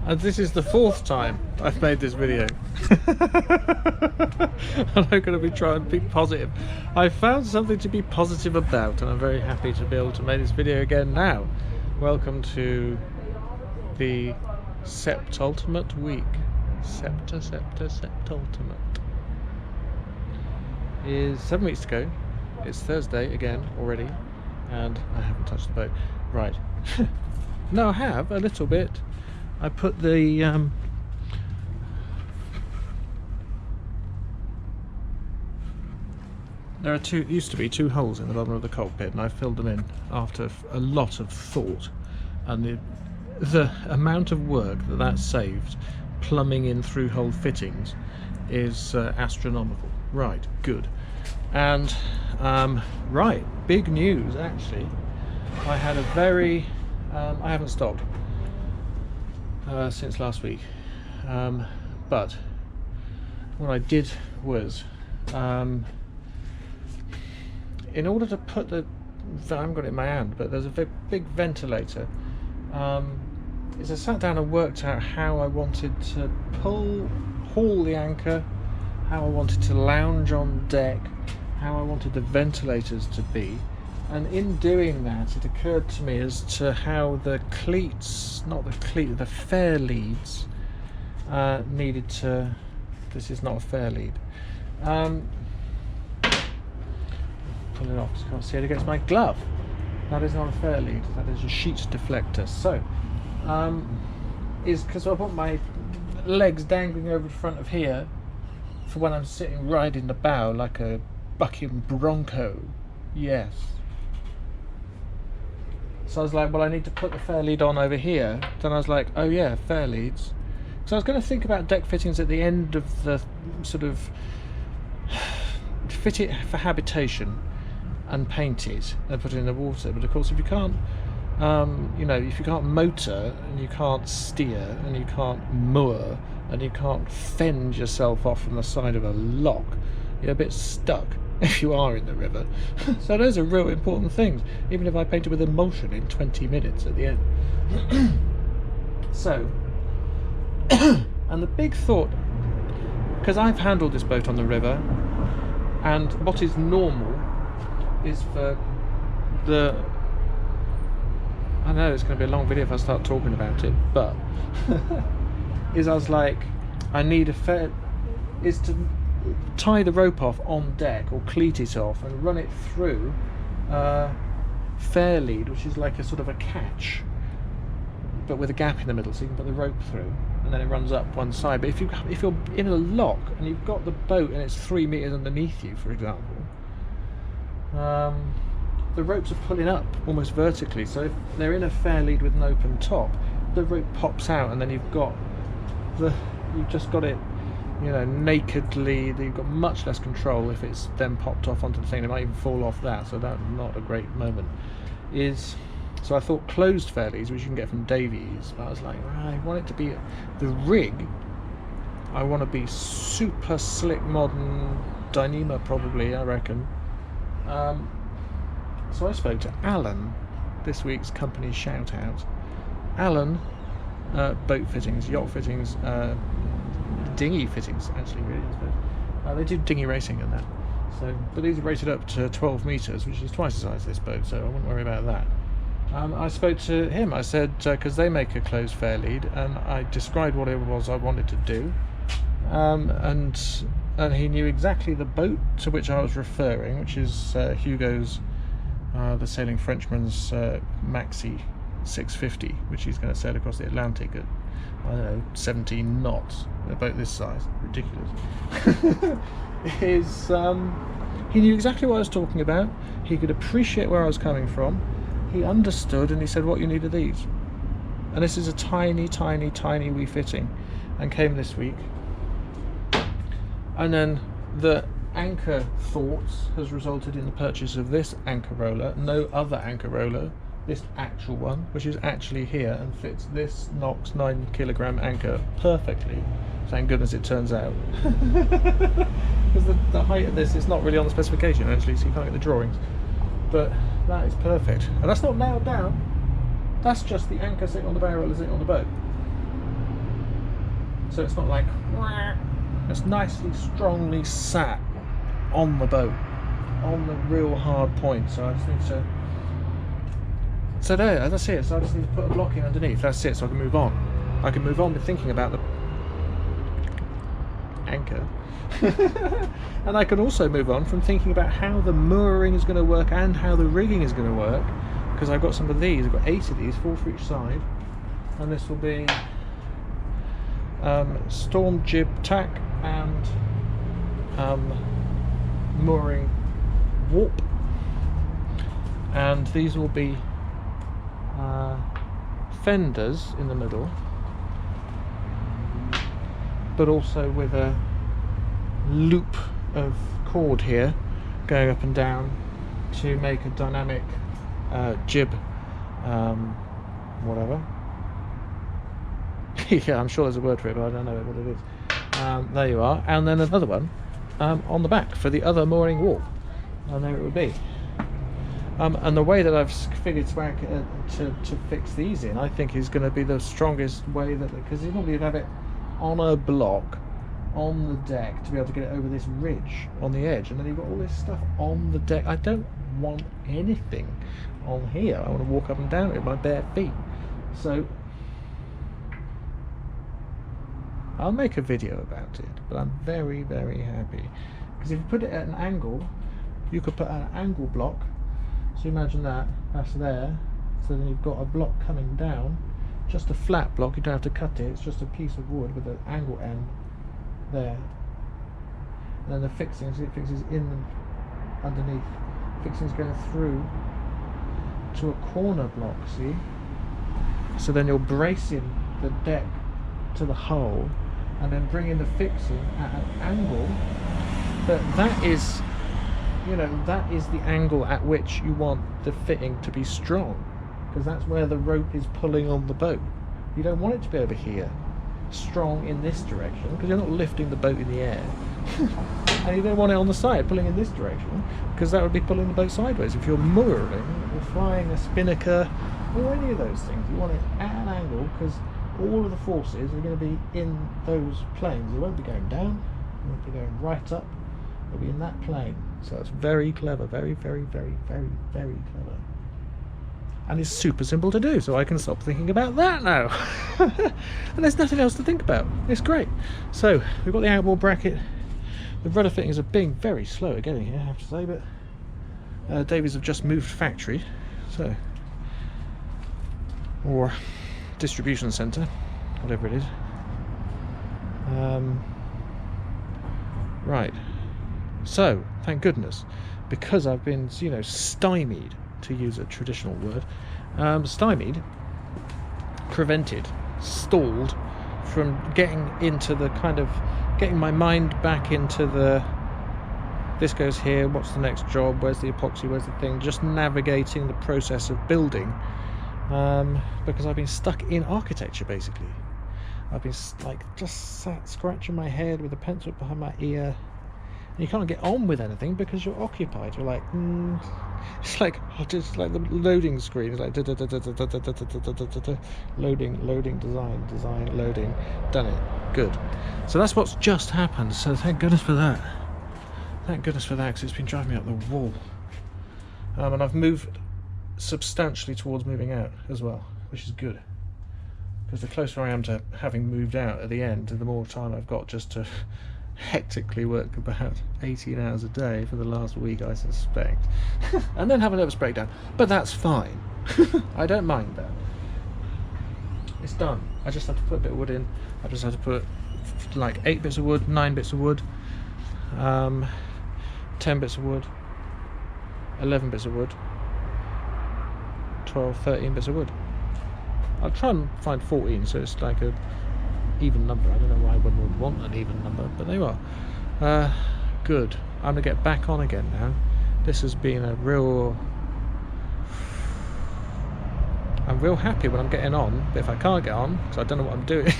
And this is the 4th time I've made this video. And I'm going to be trying to be positive. I found something to be positive about, and I'm very happy to be able to make this video again now. Welcome to the Septultimate week. Septultimate. Is 7 weeks to go. It's Thursday again already, and I haven't touched the boat. Right. No, I have a little bit. I put the there are used to be two holes in the bottom of the cockpit, and I filled them in after a lot of thought, and the amount of work that saved plumbing in through-hole fittings is astronomical. Right, good. And right, big news actually. I had a very I haven't stopped since last week, but what I did was, in order to put I haven't got it in my hand, but there's a big ventilator. Is I sat down and worked out how I wanted to haul the anchor, how I wanted to lounge on deck, how I wanted the ventilators to be. And in doing that, it occurred to me as to how the cleats, the fair leads needed to. This is not a fair lead. Pull it off because I can't see it against my glove. That is not a fair lead. That is a sheet deflector. So, is because I want my legs dangling over the front of here for when I'm sitting right in the bow like a bucking bronco. Yes. So I was like, well, I need to put the fair lead on over here. Then I was like, oh yeah, fair leads. So I was going to think about deck fittings at the end of the sort of fit it for habitation and paint it and put it in the water. But of course, if you can't, if you can't motor and you can't steer and you can't moor and you can't fend yourself off from the side of a lock, you're a bit stuck if you are in the river. So those are real important things, even if I paint it with emulsion in 20 minutes at the end. So, and the big thought, because I've handled this boat on the river, and what is normal is for I know it's going to be a long video if I start talking about it, but I was like, I need to tie the rope off on deck or cleat it off and run it through fair lead, which is like a sort of a catch but with a gap in the middle, so you can put the rope through and then it runs up one side. But if you're in a lock and you've got the boat and it's 3 meters underneath you, for example, the ropes are pulling up almost vertically, so if they're in a fair lead with an open top, the rope pops out and then you've just got it, nakedly. You've got much less control if it's then popped off onto the thing. It might even fall off that, so that's not a great moment. So I thought closed fair leads, which you can get from Davies, but I was like, I want it to be the rig. I want to be super slick, modern, Dyneema probably, I reckon. So I spoke to Alan, this week's company shout out. Alan, boat fittings, yacht fittings, dinghy fittings, actually, really, I suppose. They do dinghy racing and that. So, but these are rated up to 12 meters, which is twice the size of this boat, so I wouldn't worry about that. I spoke to him. I said, because they make a closed fair lead, and I described what it was I wanted to do, and he knew exactly the boat to which I was referring, which is Hugo's, the Sailing Frenchman's Maxi 650, which he's going to sail across the Atlantic at, I don't know, 17 knots. A boat this size, ridiculous. He knew exactly what I was talking about. He could appreciate where I was coming from. He understood, and he said, what you need are these. And this is a tiny, tiny, tiny wee fitting, and came this week. And then the anchor thoughts has resulted in the purchase of this anchor roller, no other anchor roller, this actual one, which is actually here and fits this Knox 9 kilogram anchor perfectly. Thank goodness it turns out. Because the height of this is not really on the specification actually, so you can't get the drawings. But that is perfect. And that's not nailed down. That's just the anchor sitting on the barrel as it on the boat. So it's not like, it's nicely, strongly sat on the boat, on the real hard point. So I just need to, so there, that's it. So I just need to put a block in underneath. That's it. So I can move on. I can move on with thinking about the anchor. And I can also move on from thinking about how the mooring is going to work and how the rigging is going to work, because I've got some of these. I've got 8 of these, 4 for each side, and this will be storm jib tack and mooring warp, and these will be fenders in the middle, but also with a loop of cord here going up and down to make a dynamic jib whatever. Yeah, I'm sure there's a word for it, but I don't know what it is. There you are. And then another one on the back for the other mooring warp, and there it would be. And the way that I've figured to fix these in, I think, is going to be the strongest way, that, because you normally have it on a block on the deck to be able to get it over this ridge on the edge, and then you've got all this stuff on the deck. I don't want anything on here. I want to walk up and down it with my bare feet. So I'll make a video about it, but I'm very, very happy, because if you put it at an angle, you could put an angle block. So imagine that's there, so then you've got a block coming down, just a flat block. You don't have to cut it, it's just a piece of wood with an angle end there, and then the fixings, it fixes in underneath, fixings going through to a corner block, see? So then you're bracing the deck to the hull and then bringing the fixing at an angle that is, you know, that is the angle at which you want the fitting to be strong, because that's where the rope is pulling on the boat. You don't want it to be over here, strong in this direction, because you're not lifting the boat in the air. And you don't want it on the side pulling in this direction, because that would be pulling the boat sideways. If you're mooring or flying a spinnaker or any of those things, you want it at an angle, because all of the forces are going to be in those planes. It won't be going down, it won't be going right up, it'll be in that plane. So it's very clever, very, very, very, very, very clever. And it's super simple to do, so I can stop thinking about that now. And there's nothing else to think about. It's great. So we've got the outboard bracket. The rudder fittings are being very slow at getting here, I have to say, but Davies have just moved factory, so, or distribution centre, whatever it is. Right. So thank goodness, because I've been, you know, stymied, to use a traditional word, stymied, prevented, stalled from getting into the kind of, getting my mind back into the, this goes here, what's the next job, where's the epoxy, where's the thing, just navigating the process of building, because I've been stuck in architecture basically. I've been like just sat scratching my head with a pencil behind my ear. And you can't get on with anything because you're occupied. You're like, it's like, just like the loading screen. It's like loading, design, loading, done it, good. So that's what's just happened. So thank goodness for that. Thank goodness for that, because it's been driving me up the wall. And I've moved substantially towards moving out as well, which is good. Because the closer I am to having moved out at the end, the more time I've got just to hectically work about 18 hours a day for the last week, I suspect. And then have a nervous breakdown. But that's fine. I don't mind that. It's done. I just have to put a bit of wood in. I just have to put like 8 bits of wood, 9 bits of wood, 10 bits of wood, 11 bits of wood, 12, 13 bits of wood. I'll try and find 14, so it's like a even number. I don't know why one would want an even number, but there you are. Good. I'm gonna get back on again now. This has been a real, I'm real happy when I'm getting on, but if I can't get on because I don't know what I'm doing,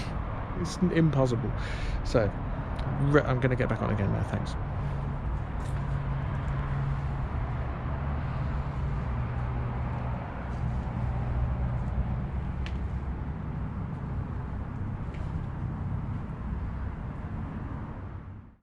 it's impossible. So I'm gonna get back on again now. Thanks.